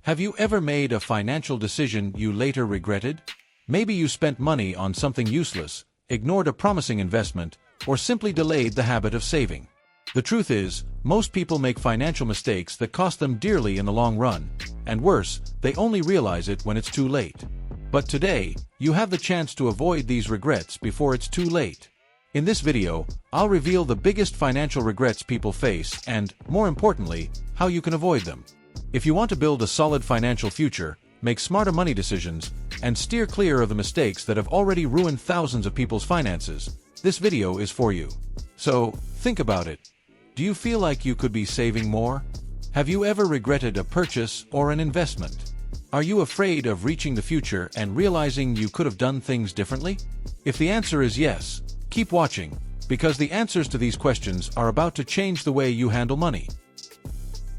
Have you ever made a financial decision you later regretted? Maybe you spent money on something useless, ignored a promising investment, or simply delayed the habit of saving. The truth is, most people make financial mistakes that cost them dearly in the long run, and worse, they only realize it when it's too late. But today, you have the chance to avoid these regrets before it's too late. In this video, I'll reveal the biggest financial regrets people face and, more importantly, how you can avoid them. If you want to build a solid financial future, make smarter money decisions, and steer clear of the mistakes that have already ruined thousands of people's finances, this video is for you. So, think about it. Do you feel like you could be saving more? Have you ever regretted a purchase or an investment? Are you afraid of reaching the future and realizing you could have done things differently? If the answer is yes, keep watching, because the answers to these questions are about to change the way you handle money.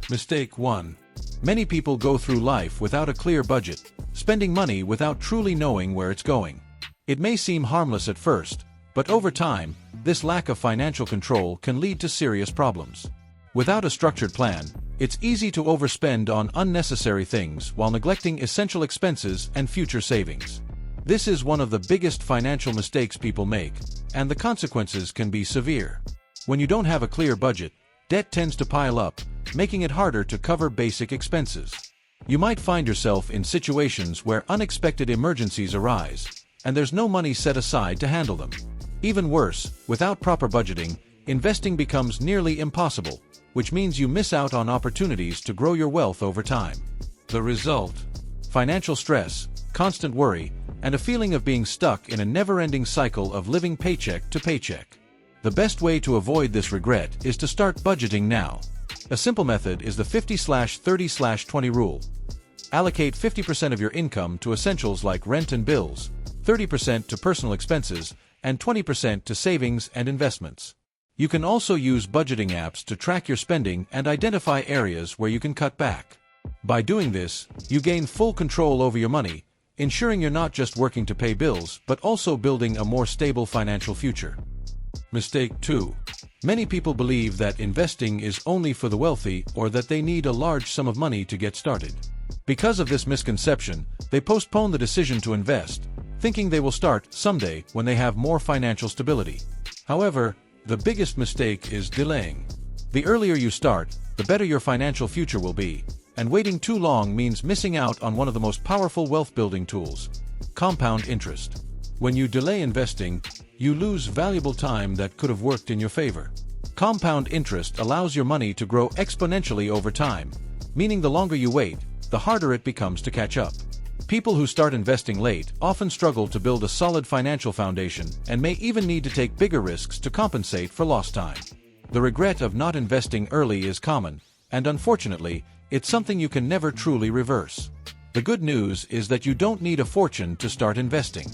Mistake 1. Many people go through life without a clear budget, spending money without truly knowing where it's going. It may seem harmless at first, but over time, this lack of financial control can lead to serious problems. Without a structured plan, it's easy to overspend on unnecessary things while neglecting essential expenses and future savings. This is one of the biggest financial mistakes people make, and the consequences can be severe. When you don't have a clear budget, debt tends to pile up, making it harder to cover basic expenses. You might find yourself in situations where unexpected emergencies arise, and there's no money set aside to handle them. Even worse, without proper budgeting, investing becomes nearly impossible, which means you miss out on opportunities to grow your wealth over time. The result? Financial stress, constant worry, and a feeling of being stuck in a never-ending cycle of living paycheck to paycheck. The best way to avoid this regret is to start budgeting now. A simple method is the 50/30/20 rule. Allocate 50% of your income to essentials like rent and bills, 30% to personal expenses, and 20% to savings and investments. You can also use budgeting apps to track your spending and identify areas where you can cut back. By doing this, you gain full control over your money, ensuring you're not just working to pay bills but also building a more stable financial future. Mistake 2. Many people believe that investing is only for the wealthy or that they need a large sum of money to get started. Because of this misconception, they postpone the decision to invest, thinking they will start someday when they have more financial stability. However, the biggest mistake is delaying. The earlier you start, the better your financial future will be, and waiting too long means missing out on one of the most powerful wealth-building tools: compound interest. When you delay investing, you lose valuable time that could have worked in your favor. Compound interest allows your money to grow exponentially over time, meaning the longer you wait, the harder it becomes to catch up. People who start investing late often struggle to build a solid financial foundation and may even need to take bigger risks to compensate for lost time. The regret of not investing early is common, and unfortunately, it's something you can never truly reverse. The good news is that you don't need a fortune to start investing.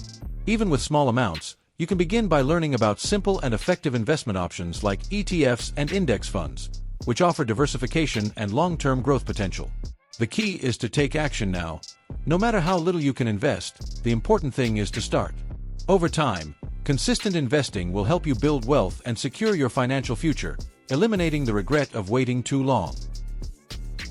Even with small amounts, you can begin by learning about simple and effective investment options like ETFs and index funds, which offer diversification and long-term growth potential. The key is to take action now. No matter how little you can invest, the important thing is to start. Over time, consistent investing will help you build wealth and secure your financial future, eliminating the regret of waiting too long.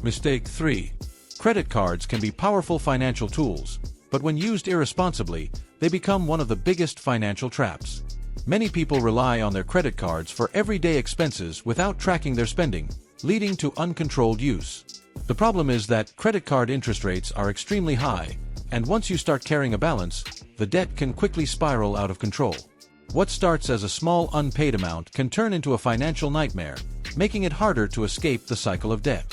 Mistake 3. Credit cards can be powerful financial tools, but when used irresponsibly, they become one of the biggest financial traps. Many people rely on their credit cards for everyday expenses without tracking their spending, leading to uncontrolled use. The problem is that credit card interest rates are extremely high, and once you start carrying a balance, the debt can quickly spiral out of control. What starts as a small unpaid amount can turn into a financial nightmare, making it harder to escape the cycle of debt.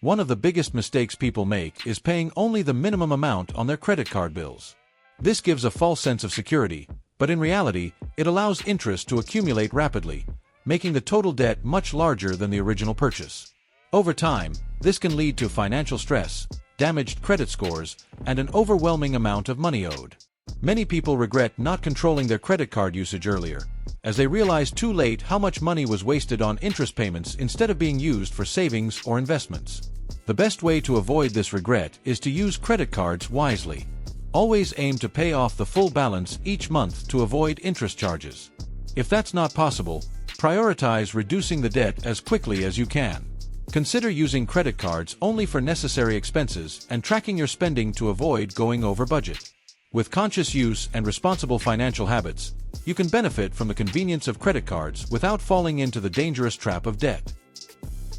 One of the biggest mistakes people make is paying only the minimum amount on their credit card bills. This gives a false sense of security, but in reality, it allows interest to accumulate rapidly, making the total debt much larger than the original purchase. Over time, this can lead to financial stress, damaged credit scores, and an overwhelming amount of money owed. Many people regret not controlling their credit card usage earlier, as they realize too late how much money was wasted on interest payments instead of being used for savings or investments. The best way to avoid this regret is to use credit cards wisely. Always aim to pay off the full balance each month to avoid interest charges. If that's not possible, prioritize reducing the debt as quickly as you can. Consider using credit cards only for necessary expenses and tracking your spending to avoid going over budget. With conscious use and responsible financial habits, you can benefit from the convenience of credit cards without falling into the dangerous trap of debt.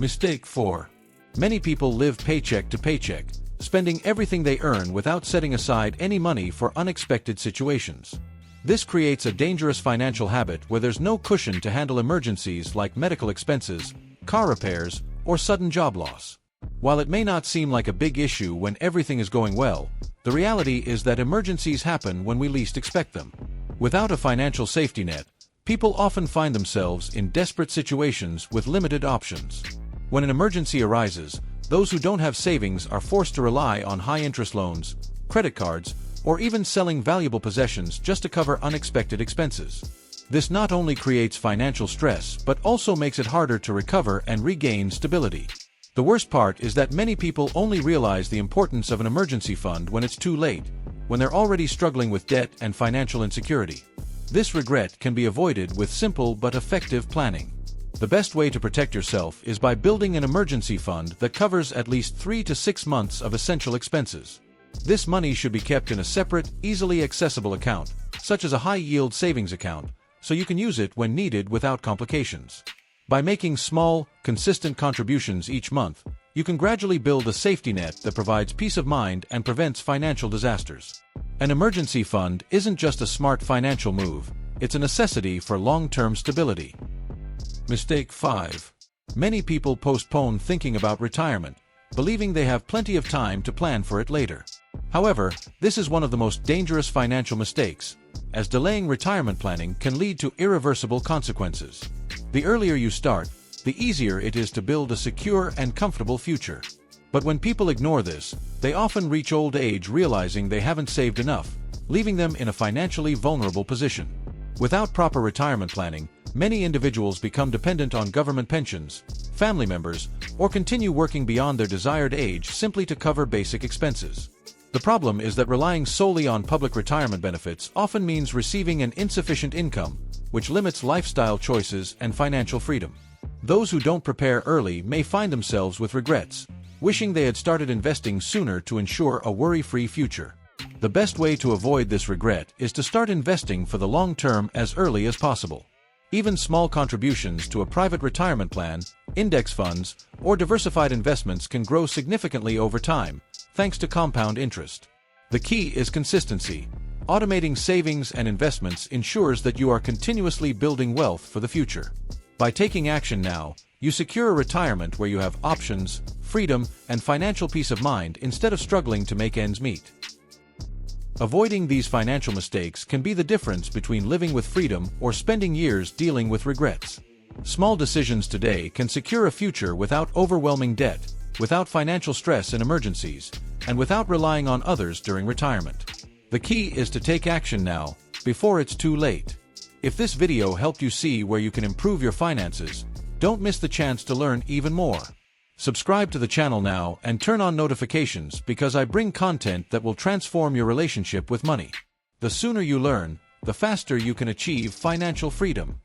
Mistake 4. Many people live paycheck to paycheck, spending everything they earn without setting aside any money for unexpected situations. This creates a dangerous financial habit where there's no cushion to handle emergencies like medical expenses, car repairs, or sudden job loss. While it may not seem like a big issue when everything is going well, the reality is that emergencies happen when we least expect them. Without a financial safety net, people often find themselves in desperate situations with limited options. When an emergency arises, those who don't have savings are forced to rely on high-interest loans, credit cards, or even selling valuable possessions just to cover unexpected expenses. This not only creates financial stress but also makes it harder to recover and regain stability. The worst part is that many people only realize the importance of an emergency fund when it's too late, when they're already struggling with debt and financial insecurity. This regret can be avoided with simple but effective planning. The best way to protect yourself is by building an emergency fund that covers at least 3 to 6 months of essential expenses. This money should be kept in a separate, easily accessible account, such as a high-yield savings account, so you can use it when needed without complications. By making small, consistent contributions each month, you can gradually build a safety net that provides peace of mind and prevents financial disasters. An emergency fund isn't just a smart financial move, it's a necessity for long-term stability. Mistake 5. Many people postpone thinking about retirement, believing they have plenty of time to plan for it later. However, this is one of the most dangerous financial mistakes, as delaying retirement planning can lead to irreversible consequences. The earlier you start, the easier it is to build a secure and comfortable future. But when people ignore this, they often reach old age realizing they haven't saved enough, leaving them in a financially vulnerable position. Without proper retirement planning, many individuals become dependent on government pensions, family members, or continue working beyond their desired age simply to cover basic expenses. The problem is that relying solely on public retirement benefits often means receiving an insufficient income, which limits lifestyle choices and financial freedom. Those who don't prepare early may find themselves with regrets, wishing they had started investing sooner to ensure a worry-free future. The best way to avoid this regret is to start investing for the long term as early as possible. Even small contributions to a private retirement plan, index funds, or diversified investments can grow significantly over time, thanks to compound interest. The key is consistency. Automating savings and investments ensures that you are continuously building wealth for the future. By taking action now, you secure a retirement where you have options, freedom, and financial peace of mind instead of struggling to make ends meet. Avoiding these financial mistakes can be the difference between living with freedom or spending years dealing with regrets. Small decisions today can secure a future without overwhelming debt, without financial stress in emergencies, and without relying on others during retirement. The key is to take action now, before it's too late. If this video helped you see where you can improve your finances, don't miss the chance to learn even more. Subscribe to the channel now and turn on notifications because I bring content that will transform your relationship with money. The sooner you learn, the faster you can achieve financial freedom.